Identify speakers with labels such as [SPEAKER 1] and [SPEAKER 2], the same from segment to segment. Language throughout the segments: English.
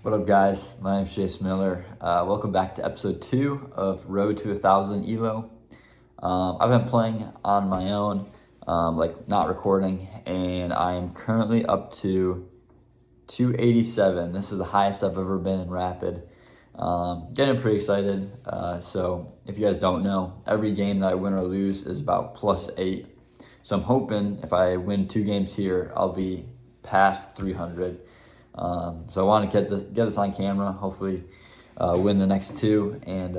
[SPEAKER 1] What up, guys? My name is Jace Miller. Welcome back to episode 2 of Road to 1,000 ELO. I've been playing on my own, not recording, and I am currently up to 287. This is the highest I've ever been in Rapid. Getting pretty excited. So if you guys don't know, every game that I win or lose is about +8. So I'm hoping if I win 2 games here, I'll be past 300. So I want to get this on camera, hopefully win the next 2, and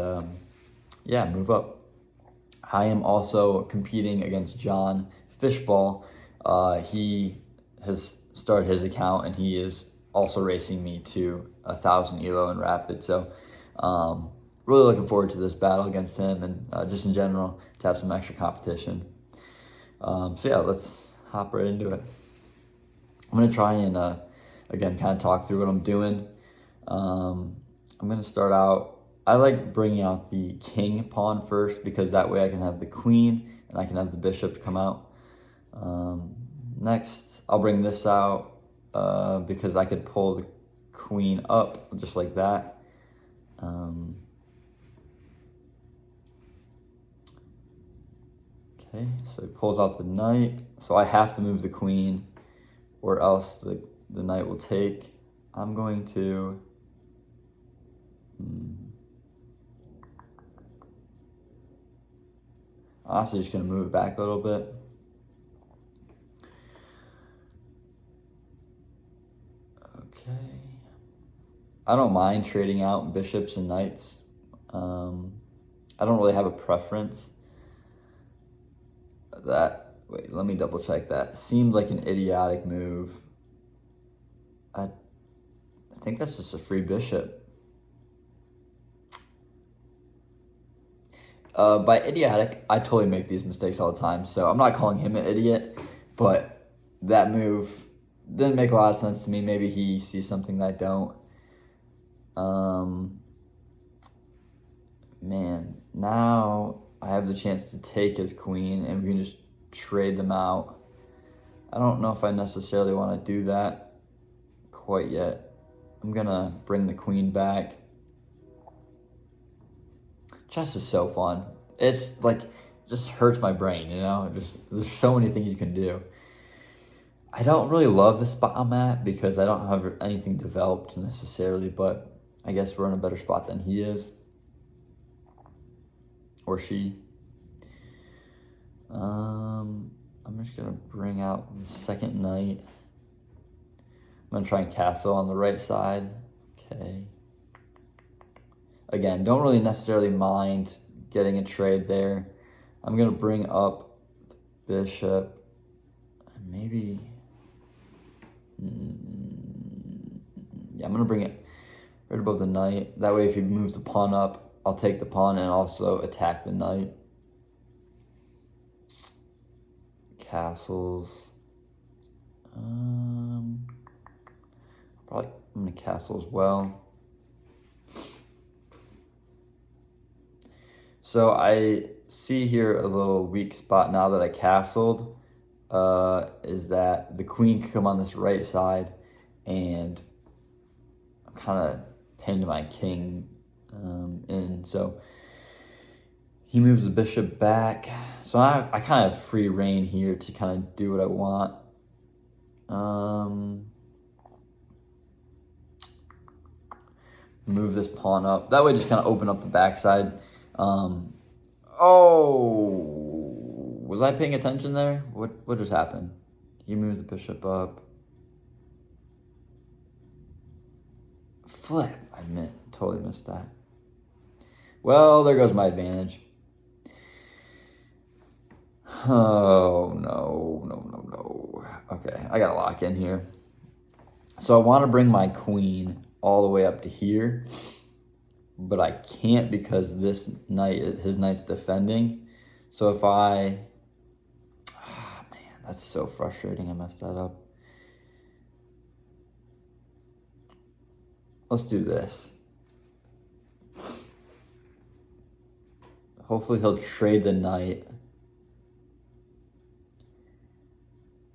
[SPEAKER 1] move up. I am also competing against John Fishball. He has started his account, and he is also racing me to 1,000 ELO in Rapid. So really looking forward to this battle against him, and just in general to have some extra competition. Let's hop right into it. I'm going to try and again, kind of talk through what I'm doing. I'm going to start out, I like bringing out the king pawn first because that way I can have the queen and I can have the bishop come out. Next, I'll bring this out because I could pull the queen up just like that. Okay, so he pulls out the knight. So I have to move the queen or else the knight will take. I'm going to honestly just going to move it back a little bit. Okay. I don't mind trading out bishops and knights. I don't really have a preference. Wait, let me double check that. Seemed like an idiotic move. I think that's just a free bishop. By idiotic, I totally make these mistakes all the time, so I'm not calling him an idiot, but that move didn't make a lot of sense to me. Maybe he sees something that I don't. Man, now I have the chance to take his queen, and we can just trade them out. I don't know if I necessarily want to do that quite yet. I'm gonna bring the queen back. Chess is so fun. It's like, just hurts my brain, you know? There's so many things you can do. I don't really love the spot I'm at because I don't have anything developed necessarily, but I guess we're in a better spot than he is. Or she. I'm just gonna bring out the second knight. I'm gonna try and castle on the right side. Okay. Again, don't really necessarily mind getting a trade there. I'm gonna bring up the bishop. Maybe. I'm gonna bring it right above the knight. That way, if he moves the pawn up, I'll take the pawn and also attack the knight. Castles. Probably I'm gonna castle as well. So I see here a little weak spot now that I castled, is that the queen could come on this right side, and I'm kind of pinned my king in. So he moves the bishop back. So I kind of have free reign here to kind of do what I want. Move this pawn up. That way just kind of open up the backside. Was I paying attention there? What just happened? He moves the bishop up. Flip. Totally missed that. Well, there goes my advantage. Oh, no. Okay, I gotta lock in here. So I want to bring my queen all the way up to here, but I can't because his knight's defending. So if man, that's so frustrating. I messed that up. Let's do this. Hopefully he'll trade the knight.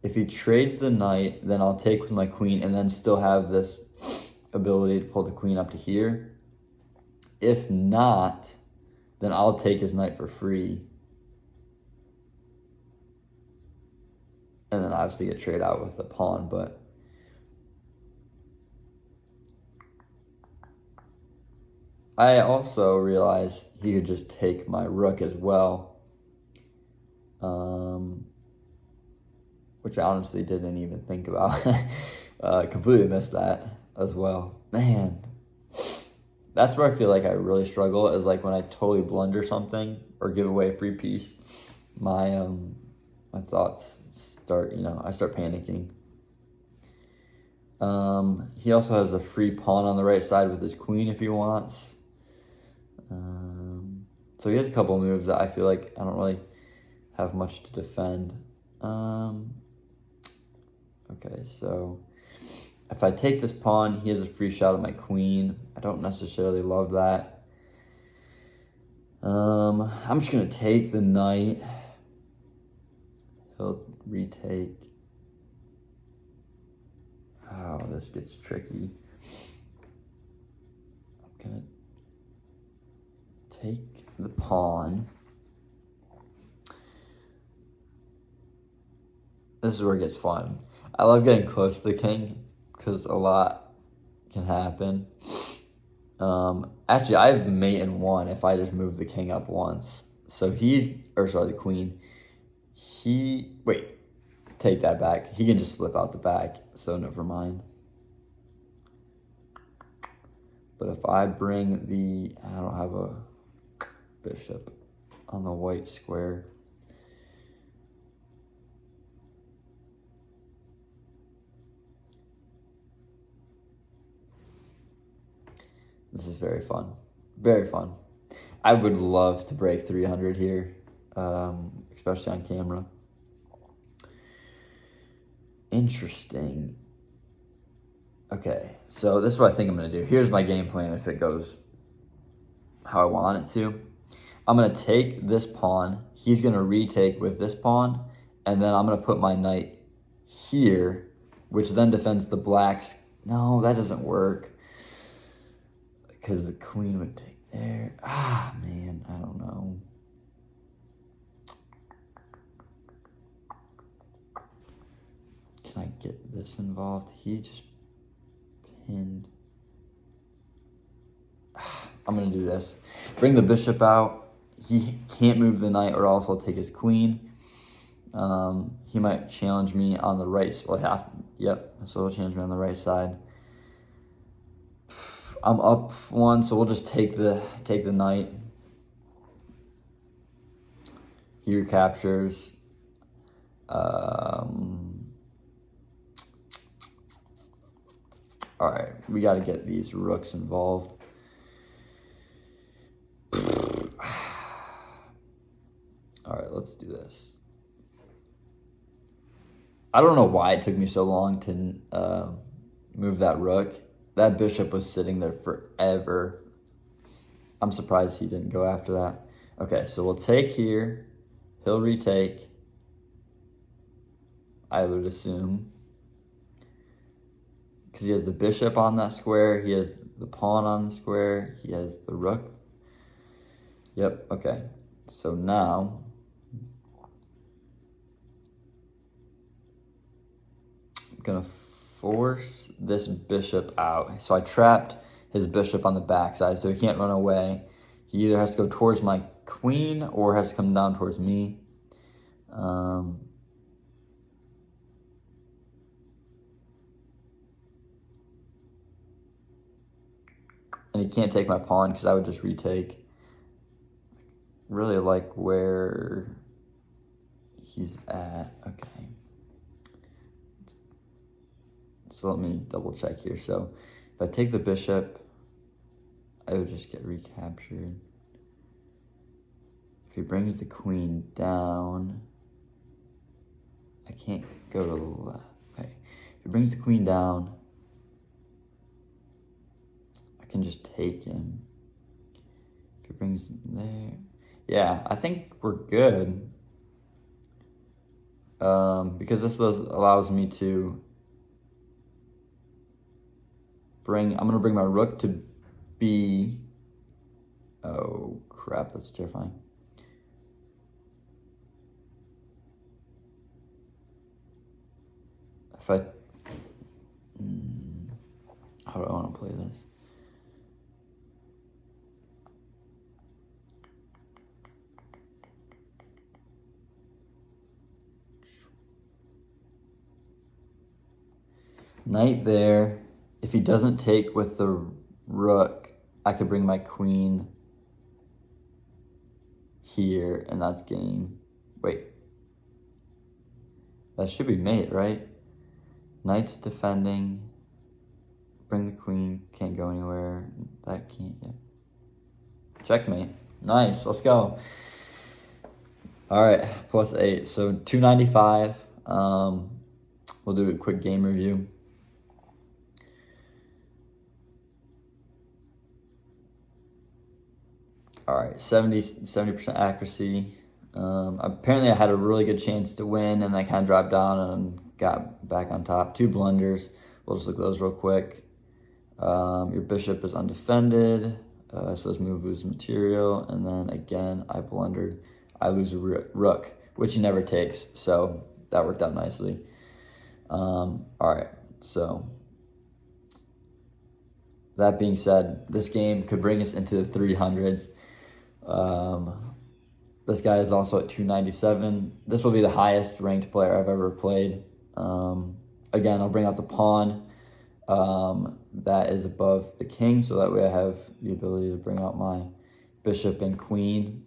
[SPEAKER 1] If he trades the knight, then I'll take with my queen and then still have this ability to pull the queen up to here. If not, then I'll take his knight for free. And then obviously get trade out with the pawn, but I also realized he could just take my rook as well. Which I honestly didn't even think about. Completely missed that as well. Man, that's where I feel like I really struggle, is like when I totally blunder something or give away a free piece, my thoughts start, I start panicking. He also has a free pawn on the right side with his queen if he wants. So he has a couple moves that I feel like I don't really have much to defend. Okay, so if I take this pawn, he has a free shot at my queen. I don't necessarily love that. I'm just going to take the knight. He'll retake. Oh, this gets tricky. I'm going to take the pawn. This is where it gets fun. I love getting close to the king because a lot can happen. Actually, I have mate in one if I just move the king up once. So the queen. Take that back. He can just slip out the back, so never mind. But if I bring I don't have a bishop on the white square. This is very fun. Very fun. I would love to break 300 here, especially on camera. Interesting. Okay, so this is what I think I'm going to do. Here's my game plan if it goes how I want it to. I'm going to take this pawn. He's going to retake with this pawn. And then I'm going to put my knight here, which then defends the blacks. No, that doesn't work. Because the queen would take there. Man, I don't know. Can I get this involved? He just pinned. I'm going to do this. Bring the bishop out. He can't move the knight or else I'll take his queen. He might challenge me on the right. So he'll challenge me on the right side. I'm up one, so we'll just take the knight. He recaptures. All right, we got to get these rooks involved. All right, let's do this. I don't know why it took me so long to move that rook. That bishop was sitting there forever. I'm surprised he didn't go after that. Okay, so we'll take here. He'll retake, I would assume. Because he has the bishop on that square. He has the pawn on the square. He has the rook. Yep, okay. So now I'm going to force this bishop out. So I trapped his bishop on the backside, so he can't run away. He either has to go towards my queen or has to come down towards me. And he can't take my pawn because I would just retake. Really like where he's at. Okay. So let me double check here. So if I take the bishop, I would just get recaptured. If he brings the queen down, I can't go to the left. Okay. If he brings the queen down, I can just take him. If he brings him there. Yeah, I think we're good. Because this allows me to I'm gonna bring my rook to B. Oh crap, that's terrifying. If I, how do I want to play this? Knight there. If he doesn't take with the rook, I could bring my queen here, and that's game. Wait. That should be mate, right? Knight's defending. Bring the queen. Can't go anywhere. That can't, yeah. Checkmate. Nice. Let's go. All right. +8. So 295. We'll do a quick game review. All right. 70% accuracy. Apparently, I had a really good chance to win, and I kind of dropped down and got back on top. 2 blunders. We'll just look at those real quick. Your bishop is undefended, so this move loses material, and then again, I blundered. I lose a rook, which he never takes, so that worked out nicely. All right, so that being said, this game could bring us into the 300s. This guy is also at 297. This will be the highest ranked player I've ever played. Again, I'll bring out the pawn that is above the king, so that way I have the ability to bring out my bishop and queen.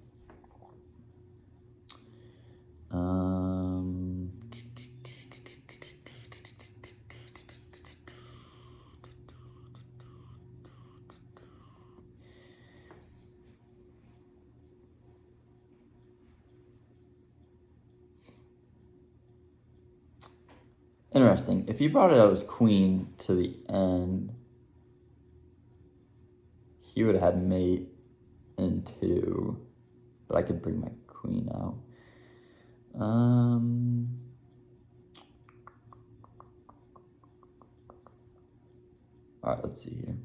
[SPEAKER 1] Interesting. If he brought it out as queen to the end, he would have had mate in 2, but I could bring my queen out. All right, let's see here.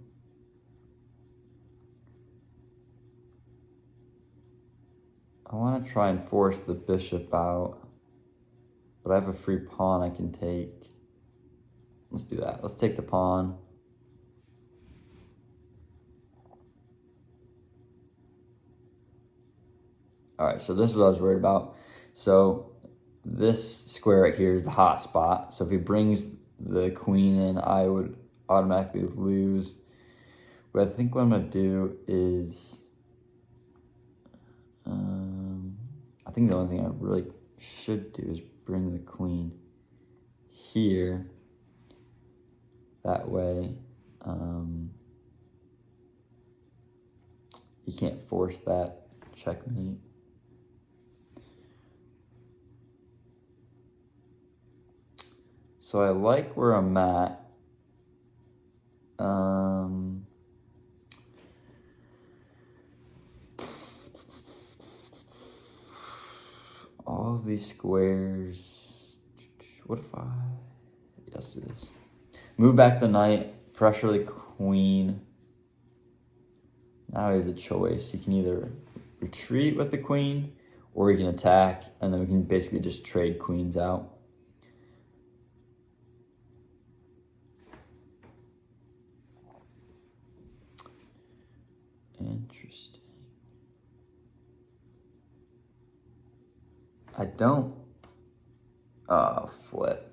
[SPEAKER 1] I want to try and force the bishop out, but I have a free pawn I can take. Let's do that. Let's take the pawn. All right, so this is what I was worried about. So this square right here is the hot spot. So if he brings the queen in, I would automatically lose. But I think what I'm gonna do is, I think the only thing I really should do is bring the queen here. That way, you can't force that checkmate. So I like where I'm at. All of these squares. What if I... Yes, it is. Move back the knight, pressure the queen. Now he has a choice. He can either retreat with the queen, or he can attack, and then we can basically just trade queens out. Interesting. I don't... flip.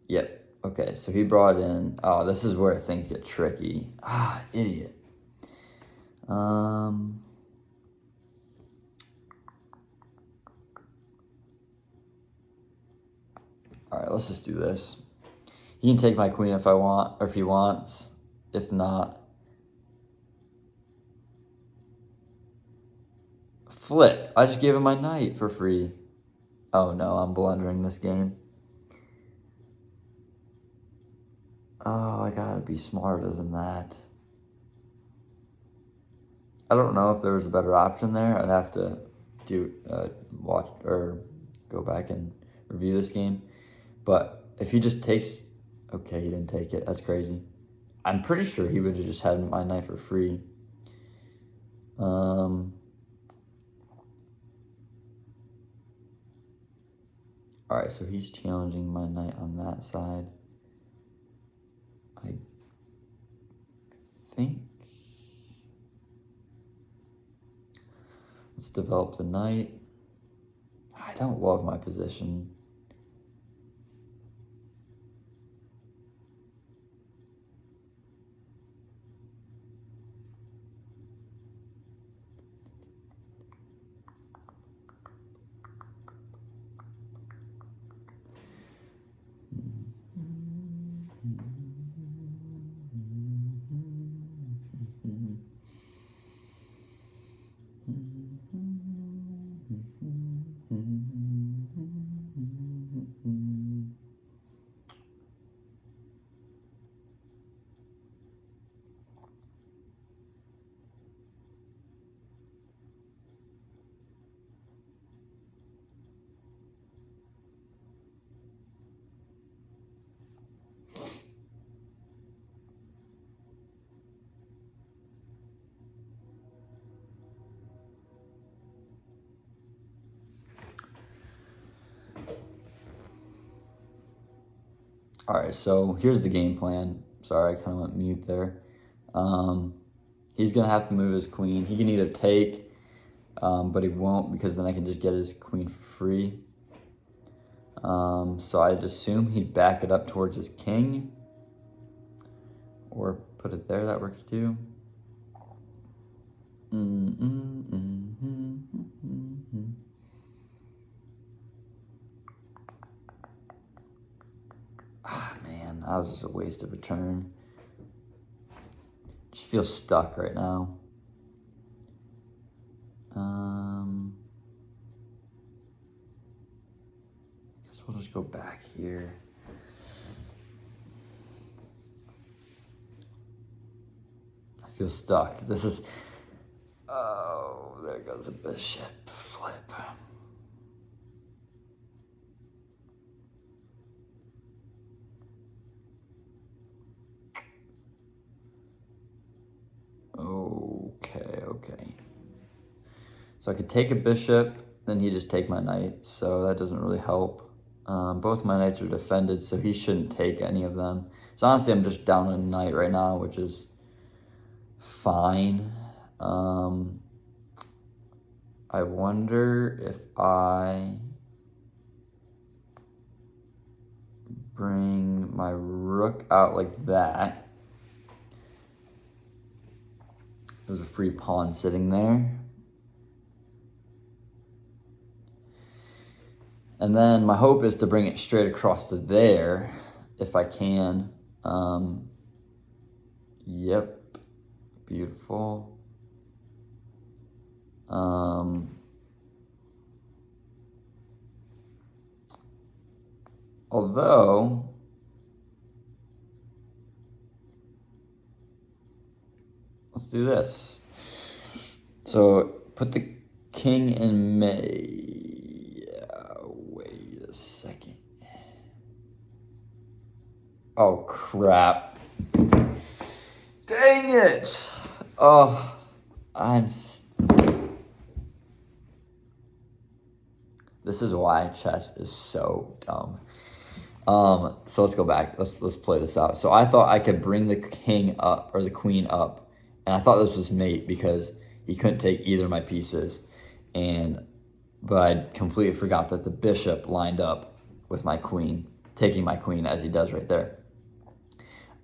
[SPEAKER 1] Yep. Okay, so he brought in... Oh, this is where things get tricky. Ah, idiot. All right, let's just do this. He can take my queen if I want, or if he wants. If not... Flip. I just gave him my knight for free. Oh no, I'm blundering this game. Oh, I gotta be smarter than that. I don't know if there was a better option there. I'd have to watch or go back and review this game. But if he just takes... Okay, he didn't take it. That's crazy. I'm pretty sure he would have just had my knight for free. All right, so he's challenging my knight on that side. I think. Let's develop the knight. I don't love my position. All right, so here's the game plan. Sorry, I kind of went mute there. He's going to have to move his queen. He can either take, but he won't because then I can just get his queen for free. So I'd assume he'd back it up towards his king. Or put it there, that works too. Ah, man, that was just a waste of a turn. Just feel stuck right now. I guess we'll just go back here. I feel stuck. This is... Oh, there goes a bishop flip. Okay. So I could take a bishop, then he just take my knight, so that doesn't really help. Both my knights are defended, so he shouldn't take any of them. So honestly, I'm just down a knight right now, which is fine. I wonder if I bring my rook out like that. There's a free pawn sitting there. And then my hope is to bring it straight across to there, if I can. Yep, beautiful. Although, let's do this. So put the king in May. Wait a second. Oh, crap. Dang it. Oh, this is why chess is so dumb. So let's go back. Let's play this out. So I thought I could bring the king up or the queen up, and I thought this was mate because he couldn't take either of my pieces, but I completely forgot that the bishop lined up with my queen, taking my queen as he does right there.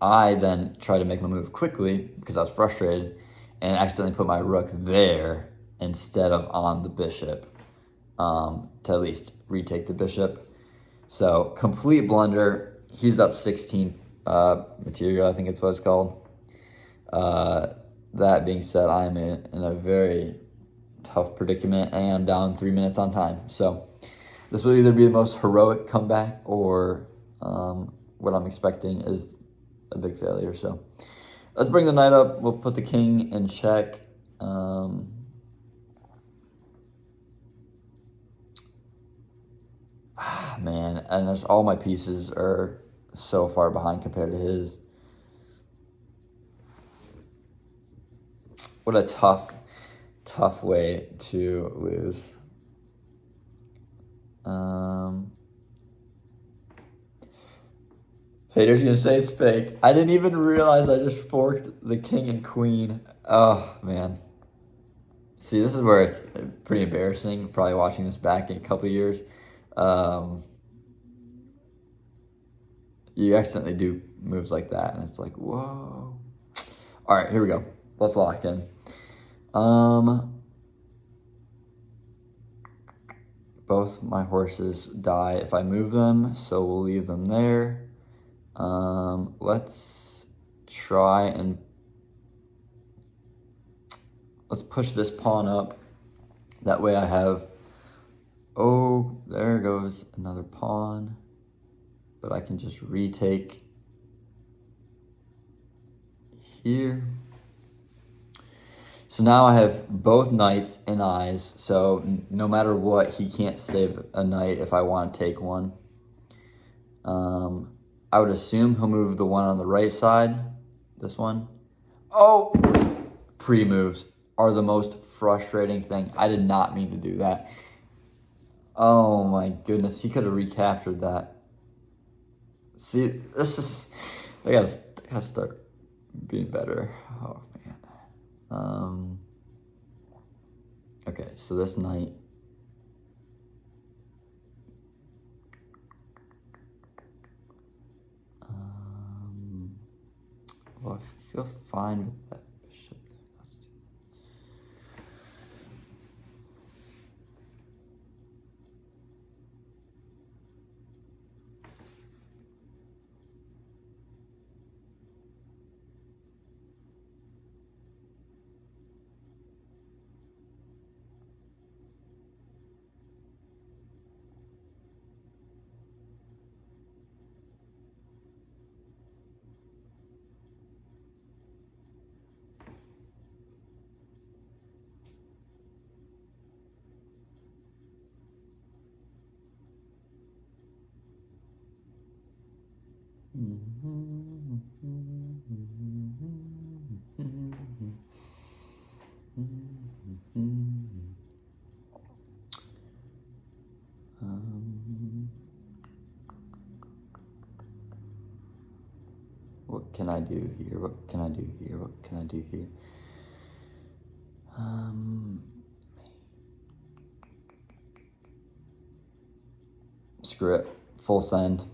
[SPEAKER 1] I then tried to make my move quickly because I was frustrated, and accidentally put my rook there instead of on the bishop, to at least retake the bishop. So, complete blunder. He's up 16 material, I think it's what it's called. That being said, I'm in a very tough predicament, and I'm down 3 minutes on time. So, this will either be the most heroic comeback or what I'm expecting is a big failure. So, let's bring the knight up. We'll put the king in check. Man, and all my pieces are so far behind compared to his. What a tough way to lose. Haters gonna say it's fake. I didn't even realize I just forked the king and queen. Oh, man. See, this is where it's pretty embarrassing, probably watching this back in a couple years. You accidentally do moves like that, and it's like, whoa. All right, here we go. Let's lock in. Both my horses die if I move them, so we'll leave them there. Let's try and let's push this pawn up. That way I have, oh, there goes another pawn. But I can just retake here. So now I have both knights and eyes. So no matter what, he can't save a knight if I want to take one. I would assume he'll move the one on the right side. This one. Oh! Pre-moves are the most frustrating thing. I did not mean to do that. Oh my goodness, he could have recaptured that. See, this is, I gotta start being better. Oh man. Okay, so this knight. Well, I feel fine with that bishop. Let's do what can I do here? What can I do here? What can I do here? Screw it. Full send.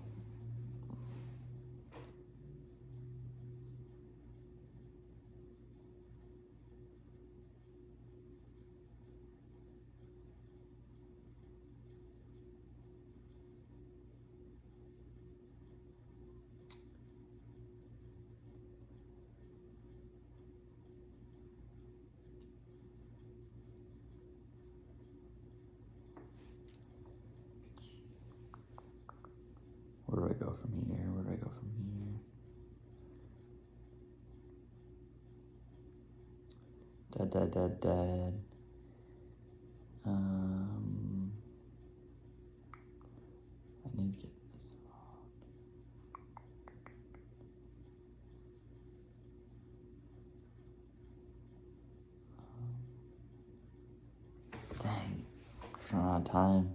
[SPEAKER 1] Where do I go from here? Where do I go from here? Dead. I need to get this on. Dang, I'm running out of time.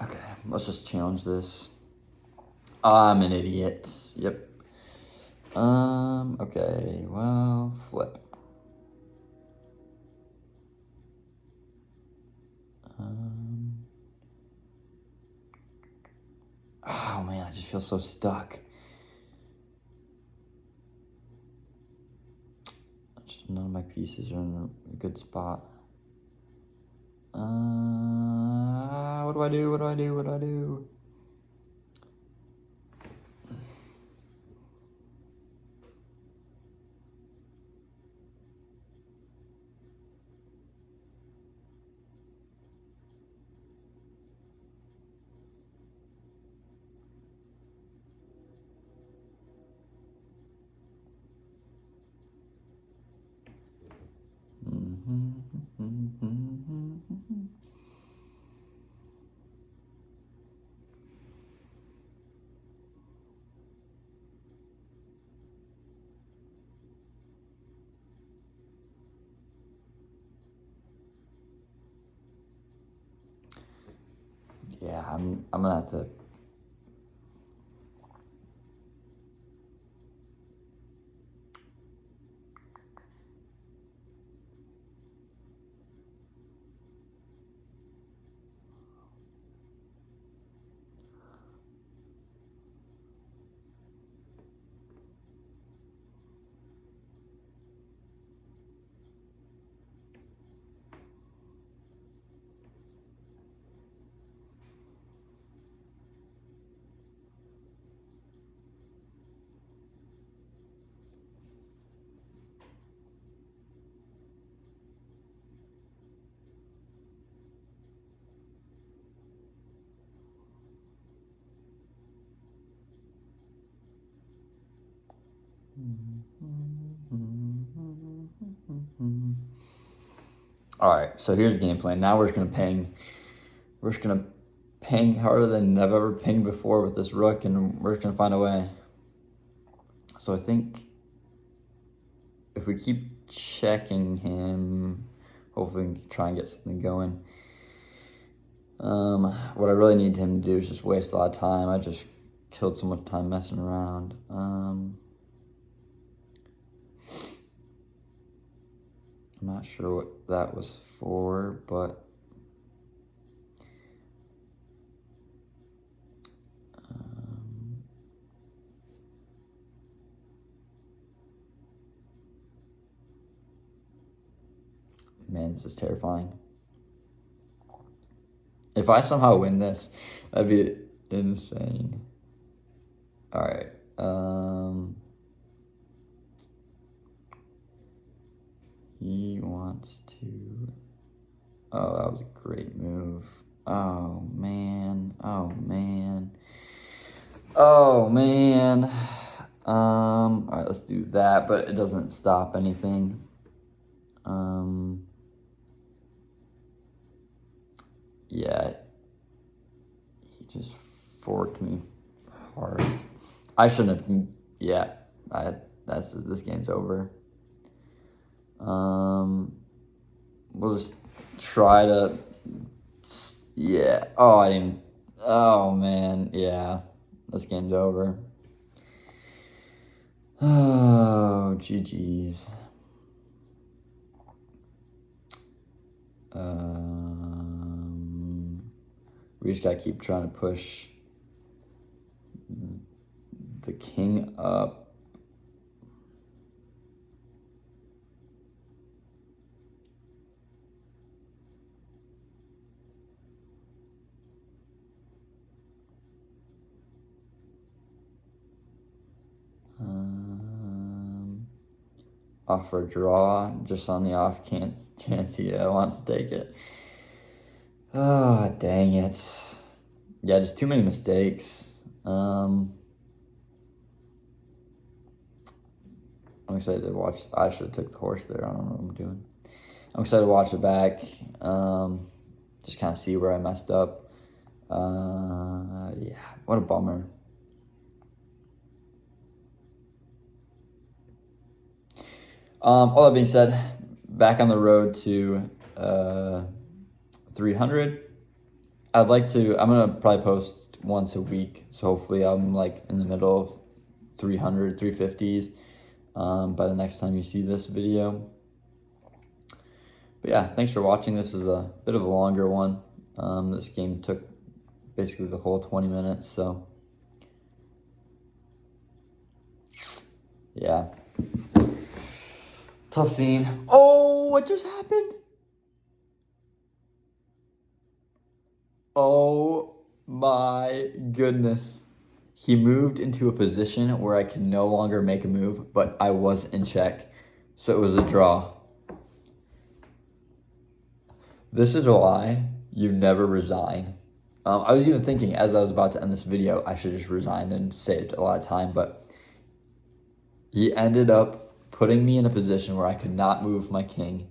[SPEAKER 1] Okay, let's just challenge this. I'm an idiot. Yep. Okay, well, flip. Oh man, I just feel so stuck. Just none of my pieces are in a good spot. What do I do? What do I do? What do I do? Yeah, I'm gonna have to. All right, so here's the game plan. Now we're just gonna ping. We're just gonna ping harder than I've ever pinged before with this rook, and we're just gonna find a way. So I think if we keep checking him, hopefully we can try and get something going. What I really need him to do is just waste a lot of time. I just killed so much time messing around. I'm not sure what that was for, but man, this is terrifying. If I somehow win this, that'd be insane. All right. He wants to. Oh, that was a great move. Oh man. Oh man. Oh man. All right, let's do that, but it doesn't stop anything. Yeah. He just forked me hard. I shouldn't have. Yeah. This game's over. We'll just try to. Yeah. Oh, I didn't. Oh man. Yeah. This game's over. Oh, GG's. We just gotta keep trying to push the king up. Offer a draw, just on the off chance he wants to take it. Oh, dang it. Yeah, just too many mistakes. I'm excited to watch. I should have took the horse there. I don't know what I'm doing. I'm excited to watch it back. Just kind of see where I messed up. Yeah, what a bummer. All that being said, back on the road to 300. I'm gonna probably post once a week, so hopefully I'm like in the middle of 300, 350s by the next time you see this video. But yeah, thanks for watching. This is a bit of a longer one. This game took basically the whole 20 minutes, so yeah. Tough scene. Oh, what just happened? Oh my goodness. He moved into a position where I could no longer make a move, but I was in check. So it was a draw. This is why you never resign. I was even thinking as I was about to end this video, I should just resign and saved a lot of time, but he ended up putting me in a position where I could not move my king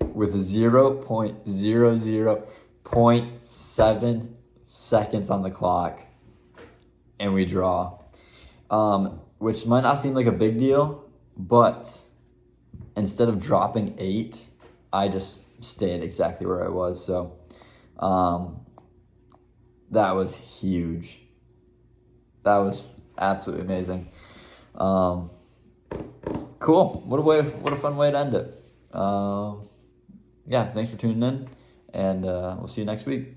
[SPEAKER 1] with 0.00.7 seconds on the clock, and we draw. Which might not seem like a big deal, but instead of dropping 8, I just stayed exactly where I was. So That was huge. That was absolutely amazing. Cool. What a fun way to end it. Yeah, thanks for tuning in, and we'll see you next week.